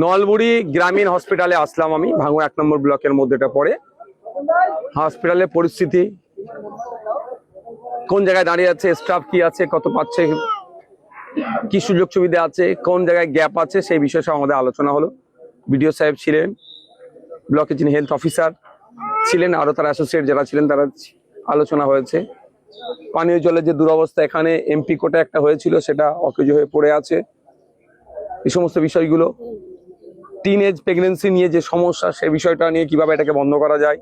নলবুড়ি গ্রামীণ হসপিটালে আসলাম আমি, ভাঙড় 1 নম্বর ব্লকের মধ্যেটা পড়ে। হসপিটালের পরিস্থিতি কোন জায়গায় দাঁড়িয়ে আছে, স্টাফ কি আছে, কত পাচ্ছে, কি সুযোগ সুবিধা আছে, কোন জায়গায় গ্যাপ আছে, সেই বিষয়ে সব আমাদের আলোচনা হলো। বিডিও সাহেব ছিলেন, ব্লকের যিনি হেলথ অফিসার ছিলেন, আরো তারা অ্যাসোসিয়েট যারা ছিলেন, তারা আলোচনা হয়েছে। পানীয় জলের যে দুরবস্থা, এখানে এমপি কোটা একটা হয়েছিল, সেটা অকেজ হয়ে পড়ে আছে। এই সমস্ত বিষয়গুলো, টিনএজ প্রেগনেন্সি নিয়ে যে সমস্যা, সেই বিষয়টা নিয়ে কিভাবে এটাকে বন্ধ করা যায়।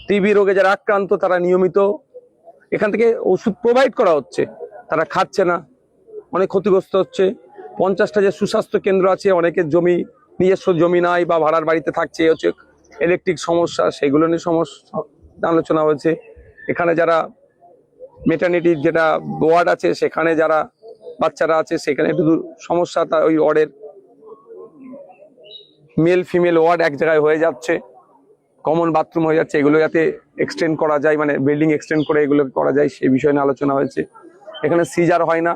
টিবি রোগে যারা আক্রান্ত, তারা নিয়মিত এখান থেকে ওষুধ প্রোভাইড করা হচ্ছে, তারা খাচ্ছে না, অনেক ক্ষতিগ্রস্ত হচ্ছে। 50টা যে সুস্বাস্থ্য কেন্দ্র আছে, অনেকের জমি, নিজস্ব জমি নাই বা ভাড়ার বাড়িতে থাকছে, হচ্ছে ইলেকট্রিক সমস্যা, সেগুলো নিয়ে সমস্যা আলোচনা হয়েছে। এখানে যারা মেটার্নিটির যেটা ওয়ার্ড আছে, সেখানে যারা বাচ্চারা আছে, সেখানে একটু সমস্যা, তা ওই ওয়ার্ডের মেল ফিমেল ওয়ার্ড এক জায়গায় হয়ে যাচ্ছে, কমন বাথরুম হয়ে যাচ্ছে, এগুলো যাতে এক্সটেন্ড করা যায়, মানে বিল্ডিং এক্সটেন্ড করে এগুলো করা যায়, সেই বিষয় নিয়ে আলোচনা হয়েছে। এখানে সিজার হয় না,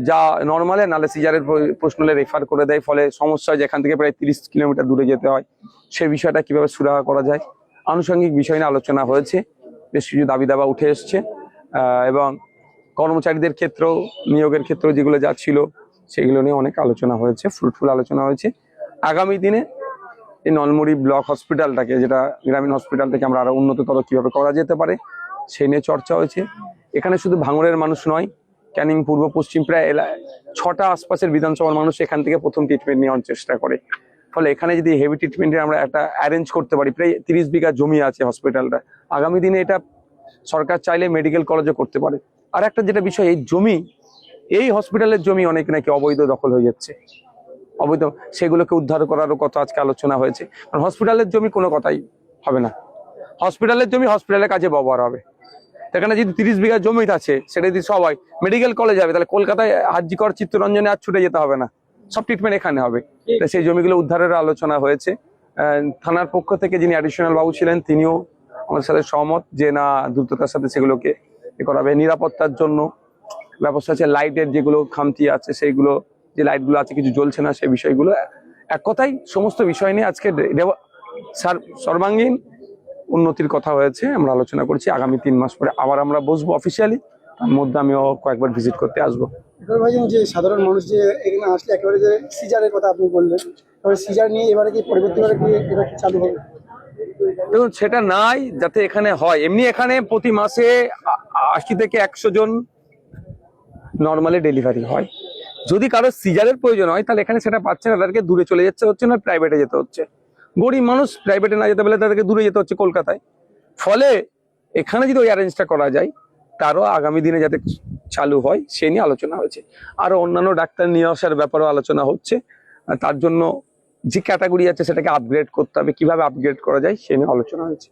যা নর্মালে, নালে সিজারের প্রশ্ন হলে রেফার করে দেয়, ফলে সমস্যা হয়, যেখান থেকে প্রায় 30 কিলোমিটার দূরে যেতে হয়। সেই বিষয়টা কিভাবে সুরাহা করা যায়, আনুষঙ্গিক বিষয় নিয়ে আলোচনা হয়েছে। বেশ কিছু দাবি দাবা উঠে এসছে, এবং কর্মচারীদের ক্ষেত্রেও, নিয়োগের ক্ষেত্রেও যেগুলো যা ছিল, সেগুলো নিয়ে অনেক আলোচনা হয়েছে, ফ্রুটফুল আলোচনা হয়েছে। আগামী দিনে এই নলমুড়ি ব্লক হসপিটালটাকে, যেটা গ্রামীণ হসপিটালটাকে আমরা আরো উন্নততর কিভাবে করা যেতে পারে, সেই নিয়ে চর্চা হয়েছে। এখানে শুধু ভাঙড়ের মানুষ নয়, ক্যানিং পূর্ব পশ্চিম প্রায় 6টা আশপাশের বিধানসভার মানুষ এখান থেকে প্রথম ট্রিটমেন্ট নেওয়ার চেষ্টা করে। ফলে এখানে যদি হেভি ট্রিটমেন্টের আমরা একটা অ্যারেঞ্জ করতে পারি, প্রায় 30 বিঘা জমি আছে হসপিটালটা, আগামী দিনে এটা সরকার চাইলে মেডিকেল কলেজও করতে পারে। আর একটা যেটা বিষয়, এই জমি, এই হসপিটালের জমি অনেক নাকি অবৈধ দখল হয়ে যাচ্ছে, অবৈধ, সেগুলোকে উদ্ধার করারও কথা আজকে আলোচনা হয়েছে। কারণ হসপিটালের জমি কোনো কথাই হবে না, হসপিটালের জমি হসপিটালের কাজে ব্যবহার হবে। এখানে যদি 30 বিঘা জমি আছে, সেটা যদি সবাই মেডিকেল কলেজ যাবে, তাহলে কলকাতায় হাজিকর চিত্তরঞ্জনে আর ছুটে যেতে হবে না, সব ট্রিটমেন্ট এখানে হবে। সেই জমিগুলো উদ্ধারের আলোচনা হয়েছে। থানার পক্ষ থেকে যিনি অ্যাডিশনাল বাবু ছিলেন, তিনিও আমাদের সাথে সহমত যে না, দ্রুততার সাথে সেগুলোকে করা হবে। নিরাপত্তার জন্য ব্যবস্থা আছে, লাইটের যেগুলো খামতি আছে, সেইগুলো, যে লাইটগুলো আছে কিছু জ্বলছে না, সেই বিষয়গুলো, এক কথাই সমস্ত বিষয় নিয়ে আজকে সর্বাঙ্গীন উন্নতির কথা হয়েছে, আমরা আলোচনা করছি। আগামী 3 মাস পরে আবার আমরা বসবো অফিসিয়ালি, তার মধ্যে আমিও কয়েকবার ভিজিট করতে আসবো। ভাইজান, যে সাধারণ মানুষ যে এখানে আসলে একেবারে যে সিজারের কথা আপনি বললেন, তবে সিজার নিয়ে এবারে কি পরবর্তীবারে কি এটা চালু হবে? দেখুন, সেটা নাই যাতে এখানে হয়। এমনি এখানে প্রতি মাসে 80 থেকে 100 জন নর্মালি ডেলিভারি হয়। যদি কারো সিজারের প্রয়োজন হয়, তাহলে এখানে সেটা পাচ্ছে না, তাদেরকে দূরে চলে যাচ্ছে হচ্ছে না, প্রাইভেটে যেতে হচ্ছে। গরিব মানুষ প্রাইভেটে না যেতে পারলে তাদেরকে দূরে যেতে হচ্ছে কলকাতায়। ফলে এখানে যদি ওই অ্যারেঞ্জটা করা যায়, তারও আগামী দিনে যাতে চালু হয়, সে নিয়ে আলোচনা হয়েছে। আরো অন্যান্য ডাক্তার নিয়ে আসার ব্যাপারেও আলোচনা হচ্ছে। তার জন্য যে ক্যাটাগরি আছে, সেটাকে আপগ্রেড করতে হবে, কিভাবে আপগ্রেড করা যায়, সে নিয়ে আলোচনা হয়েছে।